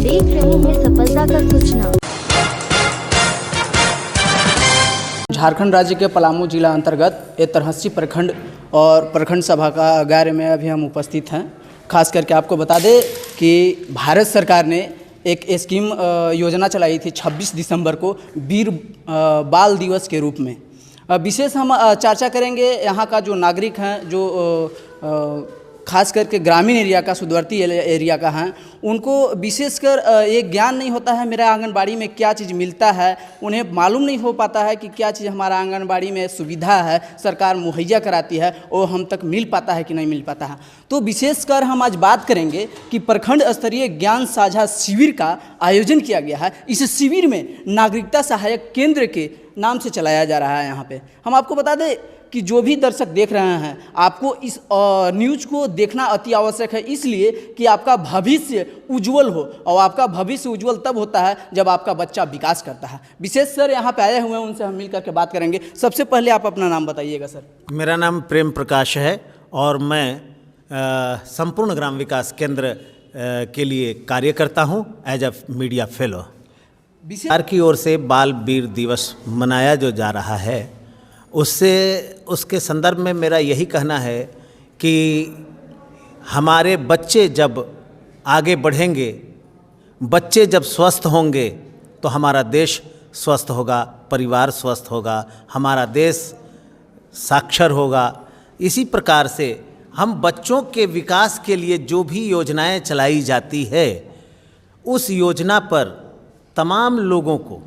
देख रहे हैं सफलता का सूचना। झारखंड राज्य के पलामू जिला अंतर्गत तरहसी प्रखंड और प्रखंड सभागार में अभी हम उपस्थित हैं। खास करके आपको बता दें कि भारत सरकार ने एक स्कीम योजना चलाई थी 26 दिसंबर को वीर बाल दिवस के रूप में। विशेष हम चर्चा करेंगे यहाँ का जो नागरिक हैं, जो खास करके ग्रामीण एरिया का, सुदूरवर्ती एरिया का हैं, उनको विशेषकर ये ज्ञान नहीं होता है मेरा आंगनबाड़ी में क्या चीज़ मिलता है। उन्हें मालूम नहीं हो पाता है कि क्या चीज़ हमारा आंगनबाड़ी में सुविधा है, सरकार मुहैया कराती है, वो हम तक मिल पाता है कि नहीं मिल पाता है। तो विशेषकर हम आज बात करेंगे कि प्रखंड स्तरीय ज्ञान साझा शिविर का आयोजन किया गया है। इस शिविर में नागरिकता सहायक केंद्र के नाम से चलाया जा रहा है। यहाँ पे हम आपको बता दें कि जो भी दर्शक देख रहे हैं, आपको इस न्यूज़ को देखना अति आवश्यक है, इसलिए कि आपका भविष्य उज्जवल हो। और आपका भविष्य उज्जवल तब होता है जब आपका बच्चा विकास करता है। विशेष सर यहाँ पे आए हुए हैं, उनसे हम मिल करके बात करेंगे। सबसे पहले आप अपना नाम बताइएगा सर। मेरा नाम प्रेम प्रकाश है और मैं संपूर्ण ग्राम विकास केंद्र के लिए कार्य करता हूँ एज अ मीडिया फेलो। सरकार की ओर से बाल वीर दिवस मनाया जो जा रहा है, उसके संदर्भ में मेरा यही कहना है कि हमारे बच्चे जब आगे बढ़ेंगे, बच्चे जब स्वस्थ होंगे तो हमारा देश स्वस्थ होगा, परिवार स्वस्थ होगा, हमारा देश साक्षर होगा। इसी प्रकार से हम बच्चों के विकास के लिए जो भी योजनाएं चलाई जाती है, उस योजना पर तमाम लोगों को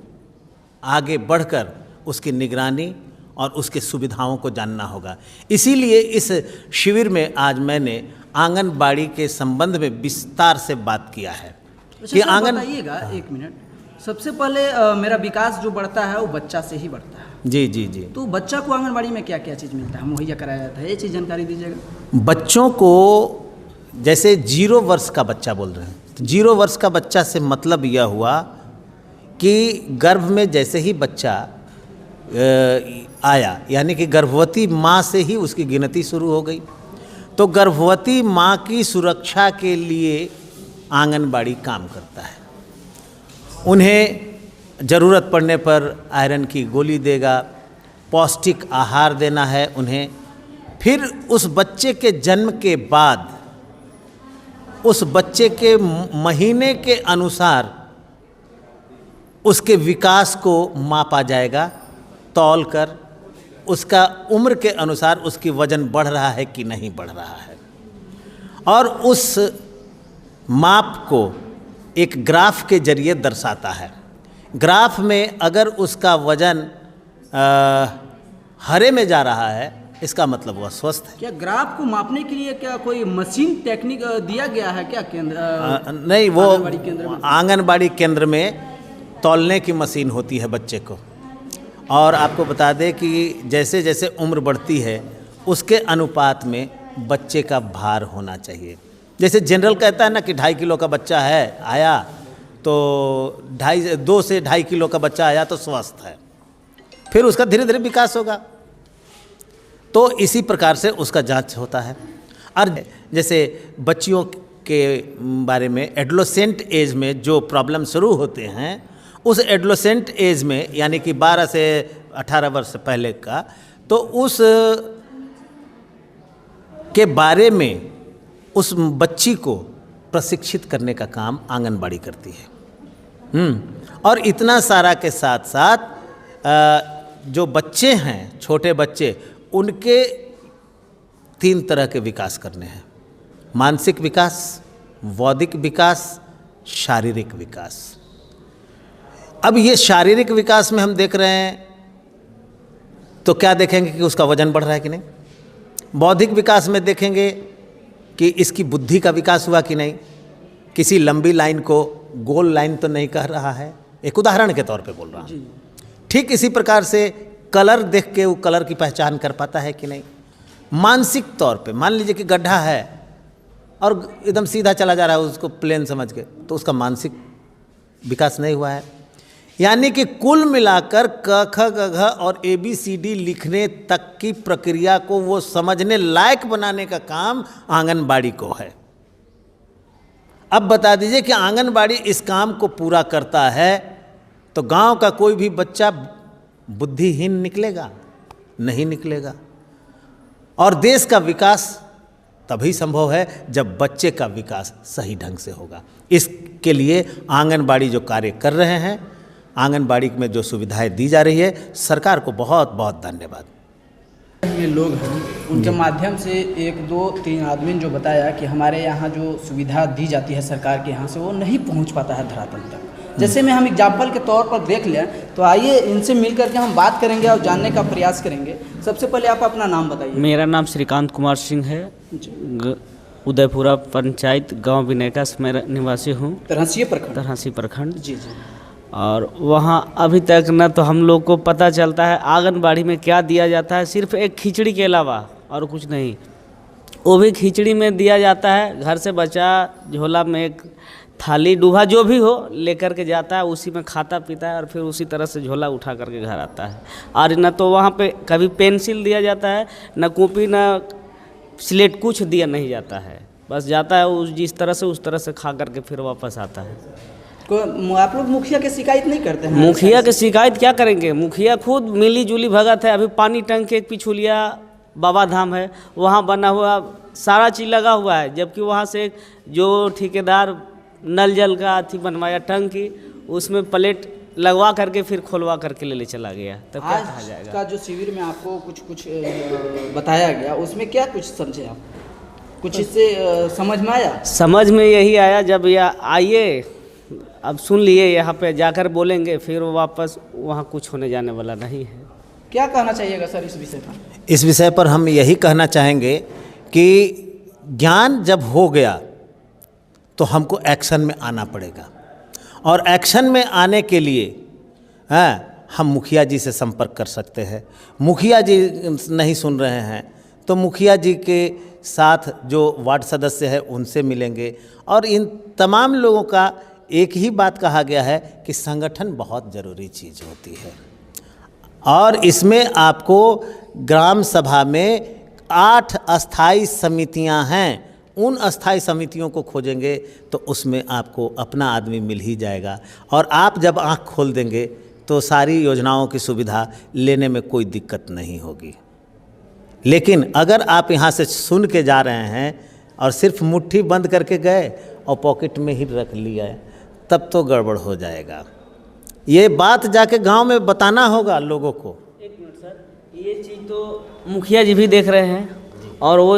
आगे बढ़कर उसकी निगरानी और उसके सुविधाओं को जानना होगा। इसीलिए इस शिविर में आज मैंने आंगनबाड़ी के संबंध में विस्तार से बात किया है कि बताइएगा एक मिनट। सबसे पहले मेरा विकास जो बढ़ता है वो बच्चा से ही बढ़ता है। जी जी जी। तो बच्चा को आंगनबाड़ी में क्या क्या चीज़ मिलता है, मुहैया कराया जाता है, ये चीज़ जानकारी दीजिएगा। बच्चों को जैसे 0 वर्ष का बच्चा बोल रहे हैं, तो 0 वर्ष का बच्चा से मतलब यह हुआ कि गर्भ में जैसे ही बच्चा आया, यानी कि गर्भवती माँ से ही उसकी गिनती शुरू हो गई। तो गर्भवती माँ की सुरक्षा के लिए आंगनबाड़ी काम करता है। उन्हें ज़रूरत पड़ने पर आयरन की गोली देगा, पौष्टिक आहार देना है उन्हें। फिर उस बच्चे के जन्म के बाद उस बच्चे के महीने के अनुसार उसके विकास को मापा जाएगा, तौल कर उसका उम्र के अनुसार उसकी वजन बढ़ रहा है कि नहीं बढ़ रहा है। और उस माप को एक ग्राफ के जरिए दर्शाता है। ग्राफ में अगर उसका वजन हरे में जा रहा है, इसका मतलब वह स्वस्थ है। क्या ग्राफ को मापने के लिए क्या कोई मशीन टेक्निक दिया गया है क्या केंद्र? नहीं, वो आंगनबाड़ी केंद्र में तौलने की मशीन होती है बच्चे को। और आपको बता दें कि जैसे जैसे उम्र बढ़ती है उसके अनुपात में बच्चे का भार होना चाहिए। जैसे जनरल कहता है ना कि 2.5 किलो का बच्चा है आया तो 2 से 2.5 किलो का बच्चा आया तो स्वस्थ है, फिर उसका धीरे धीरे विकास होगा। तो इसी प्रकार से उसका जांच होता है। और जैसे बच्चियों के बारे में एडोलेसेंट एज में जो प्रॉब्लम शुरू होते हैं, उस एडोलेसेंट एज में यानी कि 12 से 18 वर्ष से पहले का, तो उस के बारे में उस बच्ची को प्रशिक्षित करने का काम आंगनबाड़ी करती है। और इतना सारा के साथ साथ जो बच्चे हैं, छोटे बच्चे, उनके 3 तरह के विकास करने हैं: मानसिक विकास, बौद्धिक विकास, शारीरिक विकास। अब ये शारीरिक विकास में हम देख रहे हैं तो क्या देखेंगे कि उसका वजन बढ़ रहा है कि नहीं। बौद्धिक विकास में देखेंगे कि इसकी बुद्धि का विकास हुआ कि नहीं, किसी लंबी लाइन को गोल लाइन तो नहीं कह रहा है, एक उदाहरण के तौर पे बोल रहा हूँ। ठीक इसी प्रकार से कलर देख के वो कलर की पहचान कर पाता है कि नहीं। मानसिक तौर पे मान लीजिए कि गड्ढा है और एकदम सीधा चला जा रहा है उसको प्लेन समझ के, तो उसका मानसिक विकास नहीं हुआ है। यानी कि कुल मिलाकर क ख ग घ और ABCD लिखने तक की प्रक्रिया को वो समझने लायक बनाने का काम आंगनबाड़ी को है। अब बता दीजिए कि आंगनबाड़ी इस काम को पूरा करता है तो गांव का कोई भी बच्चा बुद्धिहीन निकलेगा? नहीं निकलेगा। और देश का विकास तभी संभव है जब बच्चे का विकास सही ढंग से होगा। इसके लिए आंगनबाड़ी जो कार्य कर रहे हैं, आंगनबाड़ी में जो सुविधाएं दी जा रही है, सरकार को बहुत बहुत धन्यवाद। में लोग हैं उनके माध्यम से 1 2 3 आदमी ने जो बताया कि हमारे यहाँ जो सुविधा दी जाती है सरकार के यहाँ से वो नहीं पहुँच पाता है धरातल तक। जैसे में हम एग्जाम्पल के तौर पर देख लें तो आइए इनसे मिल करके हम बात करेंगे और जानने का प्रयास करेंगे। सबसे पहले आप अपना नाम बताइए। मेरा नाम श्रीकांत कुमार सिंह है। उदयपुरा पंचायत गांव विनयका से मैं निवासी हूँ। तरहसी प्रखंड। जी जी। और वहाँ अभी तक न तो हम लोग को पता चलता है आंगनबाड़ी में क्या दिया जाता है, सिर्फ एक खिचड़ी के अलावा और कुछ नहीं। वो भी खिचड़ी में दिया जाता है, घर से बच्चा झोला में एक थाली डूबा जो भी हो लेकर के जाता है, उसी में खाता पीता है और फिर उसी तरह से झोला उठा करके घर आता है। और न तो वहाँ पे कभी पेंसिल दिया जाता है, न कॉपी, न स्लेट, कुछ दिया नहीं जाता है। बस जाता है उस जिस तरह से उस तरह से खा करके फिर वापस आता है। आप लोग मुखिया के शिकायत नहीं करते हैं? मुखिया के शिकायत क्या करेंगे, मुखिया खुद मिली जुली भगत है। अभी पानी टंकी एक पिछुलिया बाबा धाम है, वहाँ बना हुआ सारा चीज़ लगा हुआ है, जबकि वहाँ से जो ठेकेदार नल जल का अथी बनवाया टंकी, उसमें प्लेट लगवा करके फिर खोलवा करके ले चला गया। तब क्या कहा जाएगा? का जो शिविर में आपको कुछ बताया गया, उसमें क्या कुछ समझे आप? कुछ इससे समझ में आया? समझ में यही आया, जब यह आइए अब सुन लिए, यहाँ पे जाकर बोलेंगे, फिर वापस वहाँ कुछ होने जाने वाला नहीं है। क्या कहना चाहिएगा सर इस विषय पर? इस विषय पर हम यही कहना चाहेंगे कि ज्ञान जब हो गया तो हमको एक्शन में आना पड़ेगा। और एक्शन में आने के लिए हम मुखिया जी से संपर्क कर सकते हैं। मुखिया जी नहीं सुन रहे हैं तो मुखिया जी के साथ जो वार्ड सदस्य है उनसे मिलेंगे। और इन तमाम लोगों का एक ही बात कहा गया है कि संगठन बहुत ज़रूरी चीज़ होती है। और इसमें आपको ग्राम सभा में 8 अस्थाई समितियां हैं, उन अस्थाई समितियों को खोजेंगे तो उसमें आपको अपना आदमी मिल ही जाएगा। और आप जब आँख खोल देंगे तो सारी योजनाओं की सुविधा लेने में कोई दिक्कत नहीं होगी। लेकिन अगर आप यहाँ से सुन के जा रहे हैं और सिर्फ मुट्ठी बंद करके गए और पॉकेट में ही रख लिया, तब तो गड़बड़ हो जाएगा। ये बात जाके गांव में बताना होगा लोगों को। एक मिनट सर, ये चीज़ तो मुखिया जी भी देख रहे हैं और वो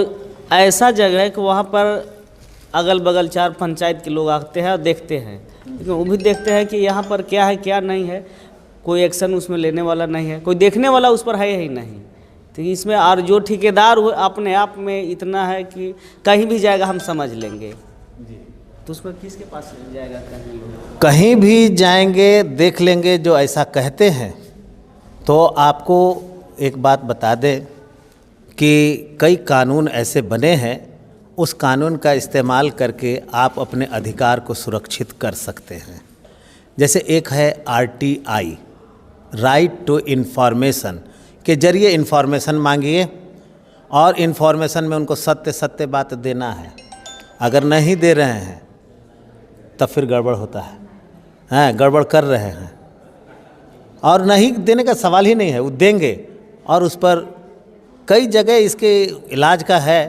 ऐसा जगह है कि वहाँ पर अगल बगल 4 पंचायत के लोग आते हैं और देखते हैं, लेकिन वो भी देखते हैं कि यहाँ पर क्या है क्या नहीं है। कोई एक्शन उसमें लेने वाला नहीं है, कोई देखने वाला उस पर है ही नहीं। तो इसमें और जो ठेकेदार हुए अपने आप में इतना है कि कहीं भी जाएगा हम समझ लेंगे। तो उसमें किसके पास जाएगा? कहीं भी जाएंगे देख लेंगे। जो ऐसा कहते हैं तो आपको एक बात बता दें कि कई कानून ऐसे बने हैं, उस कानून का इस्तेमाल करके आप अपने अधिकार को सुरक्षित कर सकते हैं। जैसे एक है RTI, राइट टू इन्फॉर्मेशन, के जरिए इन्फॉर्मेशन मांगिए और इन्फॉर्मेशन में उनको सत्य बात देना है। अगर नहीं दे रहे हैं तब फिर गड़बड़ होता है, गड़बड़ कर रहे हैं। और नहीं देने का सवाल ही नहीं है, वो देंगे। और उस पर कई जगह इसके इलाज का है,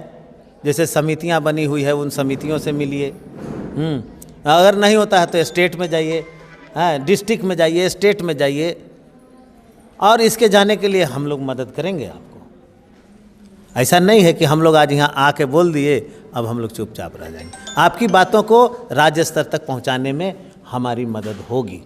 जैसे समितियां बनी हुई है, उन समितियों से मिलिए। अगर नहीं होता है तो स्टेट में जाइए, डिस्ट्रिक्ट में जाइए, स्टेट में जाइए, और इसके जाने के लिए हम लोग मदद करेंगे आपको। ऐसा नहीं है कि हम लोग आज यहाँ आके बोल दिए अब हम लोग चुपचाप रह जाएंगे। आपकी बातों को राज्य स्तर तक पहुँचाने में हमारी मदद होगी।